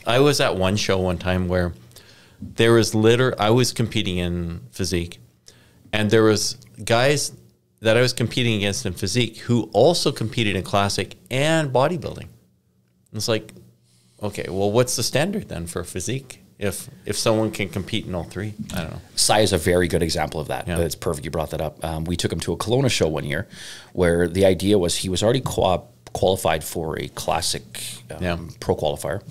I was at one show one time where there was I was competing in physique, and there was guys that I was competing against in physique who also competed in classic and bodybuilding. It's like, okay, well, what's the standard then for physique? If someone can compete in all three, I don't know. Sai is a very good example of that. Yeah. It's perfect you brought that up. We took him to a Kelowna show one year where the idea was he was already qualified for a classic pro qualifier.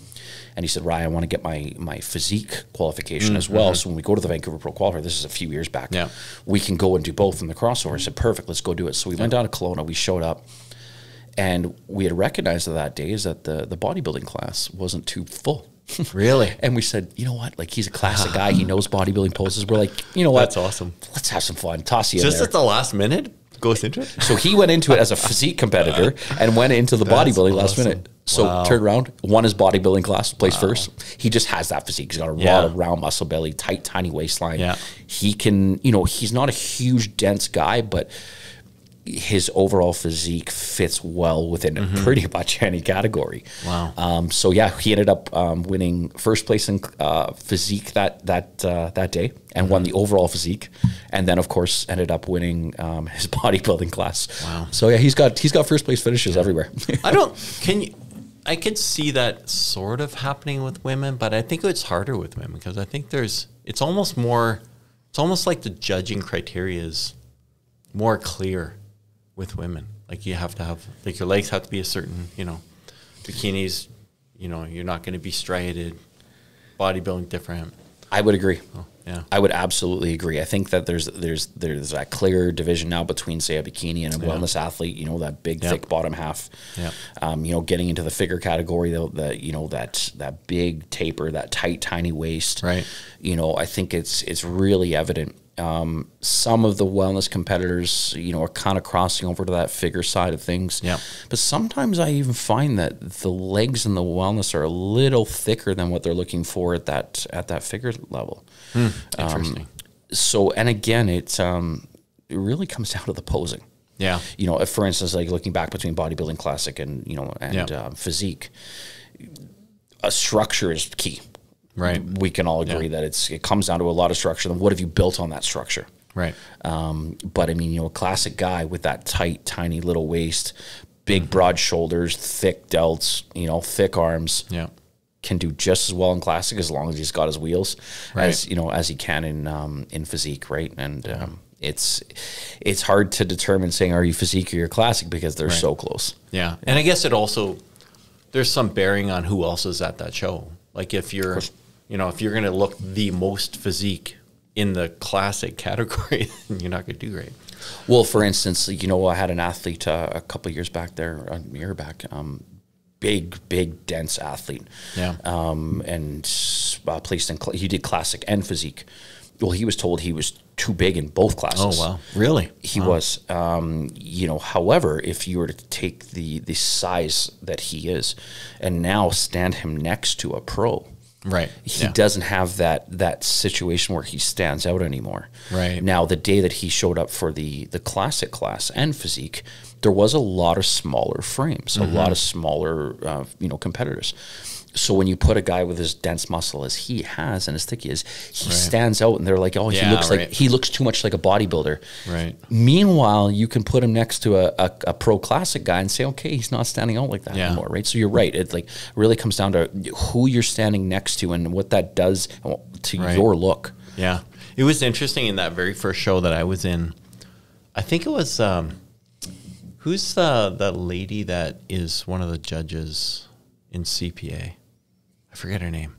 And he said, Ryan, I want to get my physique qualification as well. So when we go to the Vancouver Pro Qualifier, this is a few years back, we can go and do both in the crossover. I said, perfect, let's go do it. So we went down to Kelowna, we showed up, and we had recognized that day is that the bodybuilding class wasn't too full. Really? And we said, you know what? Like, he's a classic guy. He knows bodybuilding poses. We're like, you know what? That's awesome. Let's have some fun. Toss you in Just there. at the last minute, goes into it? So he went into it as a physique competitor and went into the bodybuilding last minute. So turned around, won his bodybuilding class, placed first. He just has that physique. He's got a lot of round muscle belly, tight, tiny waistline. Yeah. He can, you know, he's not a huge, dense guy, but his overall physique fits well within pretty much any category. Wow. So yeah, he ended up winning first place in physique that day, and won the overall physique, and then of course ended up winning his bodybuilding class. Wow. So yeah, he's got first place finishes everywhere. I could see that sort of happening with women, but I think it's harder with women because I think it's almost like the judging criteria is more clear with women. Like you have to have, like your legs have to be a certain, you know, bikinis, you know, you're not going to be striated, bodybuilding different. I would agree. Oh, yeah. I would absolutely agree. I think that there's that clear division now between, say, a bikini and a wellness athlete, you know, that big, thick bottom half. Yeah. You know, getting into the figure category, though, you know, that big taper, that tight, tiny waist. Right. You know, I think it's really evident. Some of the wellness competitors, you know, are kind of crossing over to that figure side of things. Yeah. But sometimes I even find that the legs in the wellness are a little thicker than what they're looking for at that figure level. Interesting. So, and again, it really comes down to the posing. Yeah. You know, if, for instance, like looking back between bodybuilding classic and, you know, and physique, a structure is key. Right. We can all agree that it comes down to a lot of structure. Then what have you built on that structure? Right. But I mean, you know, a classic guy with that tight, tiny little waist, big, broad shoulders, thick delts, you know, thick arms. Yeah. Can do just as well in classic as long as he's got his wheels, as you know, as he can in physique, right? And it's hard to determine saying are you physique or you're classic because they're so close. Yeah, and I guess it also there's some bearing on who else is at that show. Like if you're, you know, if you're going to look the most physique in the classic category, then you're not going to do great. Well, for instance, you know, I had an athlete a couple of years back there, a year back. Big, dense athlete. Yeah. And placed in, he did classic and physique. Well, he was told he was too big in both classes. Oh, wow. Really? He was. You know, however, if you were to take the size that he is and now stand him next to a pro, right, he doesn't have that situation where he stands out anymore. Right. Now, the day that he showed up for the classic class and physique, there was a lot of smaller frames, a lot of smaller, you know, competitors. So when you put a guy with as dense muscle as he has and as thick he is, he stands out, and they're like, "Oh, he looks too much like a bodybuilder." Right. Meanwhile, you can put him next to a pro classic guy and say, "Okay, he's not standing out like that anymore." Right. So you're right. It like really comes down to who you're standing next to and what that does to your look. Yeah. It was interesting in that very first show that I was in. I think it was. Who's the lady that is one of the judges in CPA? I forget her name,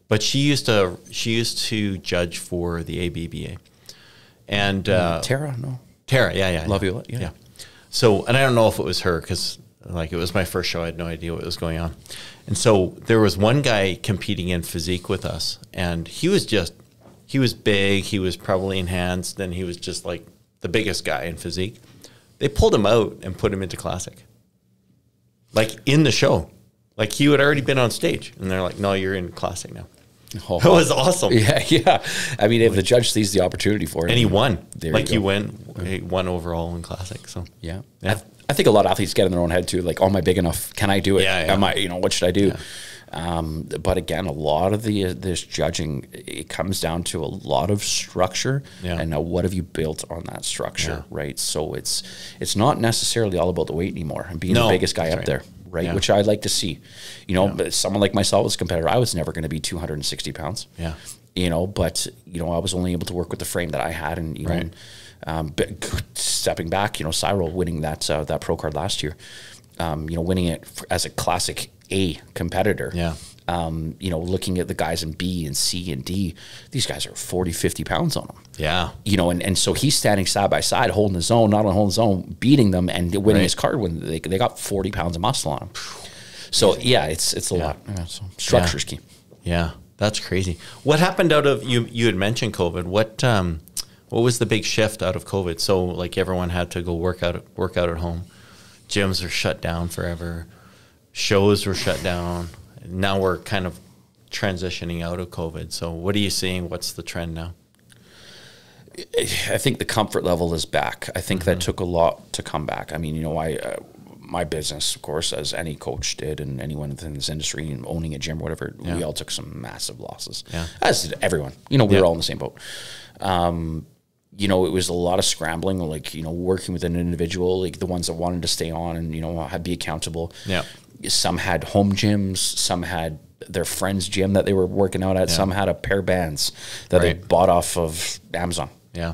but she used to judge for the ABBA, and Tara, yeah, love you, yeah. So, and I don't know if it was her because like it was my first show, I had no idea what was going on, and so there was one guy competing in physique with us, and he was big, he was probably enhanced, and he was just like the biggest guy in physique. They pulled him out and put him into classic, like in the show. Like he had already been on stage, and they're like, "No, you're in classic now." Oh, it was awesome. Yeah. I mean, if the judge sees the opportunity for it, and he won, he won overall in classic. So yeah. I think a lot of athletes get in their own head too. Like, "Oh, am I big enough? Can I do it? Am I? You know, what should I do?" But again, a lot of this judging, it comes down to a lot of structure, and now what have you built on that structure, right? So it's not necessarily all about the weight anymore and being the biggest guy up there, right? Yeah. Which I'd like to see. You know, but someone like myself as a competitor, I was never going to be 260 pounds. Yeah. You know, but, you know, I was only able to work with the frame that I had, and, you know, stepping back, you know, Cyril winning that pro card last year, you know, winning it as a classic A competitor. Yeah. You know, looking at the guys in B and C and D, these guys are 40, 50 pounds on them. Yeah. You know, and so he's standing side by side, holding his own, not only holding his own, beating them and winning his card when they got 40 pounds of muscle on them. So yeah, it's a lot. Yeah, so structure's key. Yeah. That's crazy. What happened out of, you had mentioned COVID. What was the big shift out of COVID? So like everyone had to go work out at home. Gyms are shut down forever. Shows were shut down. Now we're kind of transitioning out of COVID. So what are you seeing? What's the trend now? I think the comfort level is back. I think that took a lot to come back. I mean, you know, my business, of course, as any coach did, and anyone in this industry and owning a gym or whatever, we all took some massive losses. Yeah. As did everyone. You know, we were all in the same boat. You know, it was a lot of scrambling, like, you know, working with an individual, like the ones that wanted to stay on and, you know, be accountable. Yeah. Some had home gyms, some had their friend's gym that they were working out at, some had a pair of bands that they bought off of Amazon. Yeah.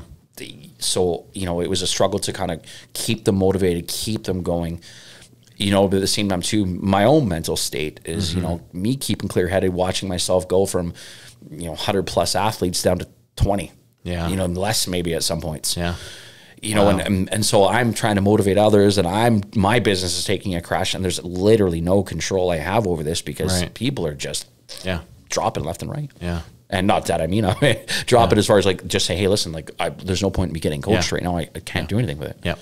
So, you know, it was a struggle to kind of keep them motivated, keep them going. You know, but at the same time, too, my own mental state is, you know, me keeping clear-headed, watching myself go from, you know, 100-plus athletes down to 20. Yeah. You know, less maybe at some points. Yeah. You know, and so I'm trying to motivate others, and my business is taking a crash, and there's literally no control I have over this because people are just dropping left and right. Yeah. And not that I mean drop it as far as like just say, hey, listen, like there's no point in me getting coached right now. I can't do anything with it. Yeah.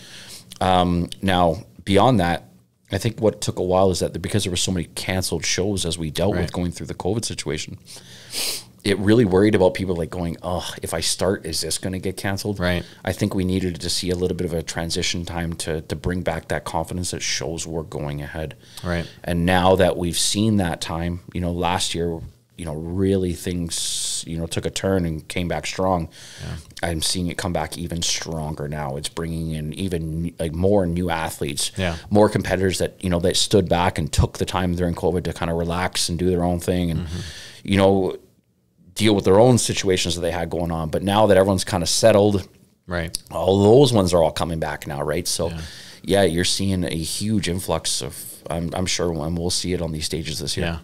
Now, beyond that, I think what took a while is that because there were so many canceled shows as we dealt with going through the COVID situation, it really worried about people like going, oh, if I start, is this going to get canceled? Right. I think we needed to see a little bit of a transition time to bring back that confidence that shows were going ahead. Right. And now that we've seen that time, you know, last year, you know, really things, you know, took a turn and came back strong. Yeah. I'm seeing it come back even stronger now. It's bringing in even like more new athletes, more competitors that, you know, that stood back and took the time during COVID to kind of relax and do their own thing and, you know, deal with their own situations that they had going on. But now that everyone's kind of settled, all those ones are all coming back now, right? So, yeah, you're seeing a huge influx of, I'm sure we'll see it on these stages this year. Yeah.